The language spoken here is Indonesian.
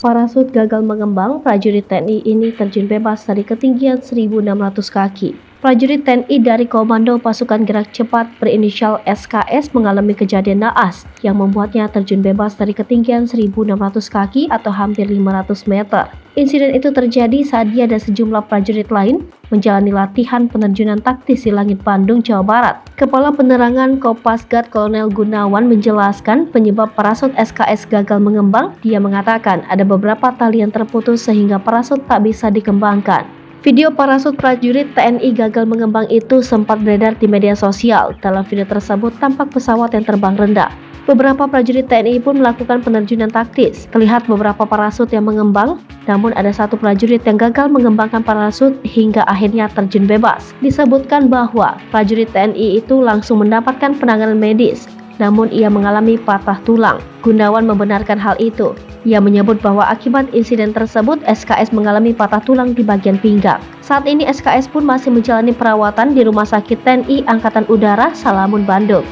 Parasut gagal mengembang, prajurit TNI ini terjun bebas dari ketinggian 1.600 kaki. Prajurit TNI dari Komando Pasukan Gerak Cepat berinisial SKS mengalami kejadian naas yang membuatnya terjun bebas dari ketinggian 1.600 kaki atau hampir 500 meter. Insiden itu terjadi saat dia dan sejumlah prajurit lain menjalani latihan penerjunan taktis di langit Bandung, Jawa Barat. Kepala Penerangan Kopasgat Kolonel Gunawan menjelaskan penyebab parasut SKS gagal mengembang. Dia mengatakan ada beberapa tali yang terputus sehingga parasut tak bisa dikembangkan. Video parasut prajurit TNI gagal mengembang itu sempat beredar di media sosial. Dalam video tersebut tampak pesawat yang terbang rendah. Beberapa prajurit TNI pun melakukan penerjunan taktis. Terlihat beberapa parasut yang mengembang, namun ada satu prajurit yang gagal mengembangkan parasut hingga akhirnya terjun bebas. Disebutkan bahwa prajurit TNI itu langsung mendapatkan penanganan medis, namun ia mengalami patah tulang. Gunawan membenarkan hal itu. Ia menyebut bahwa akibat insiden tersebut SKS mengalami patah tulang di bagian pinggang. Saat ini SKS pun masih menjalani perawatan di Rumah Sakit TNI Angkatan Udara Salamun, Bandung.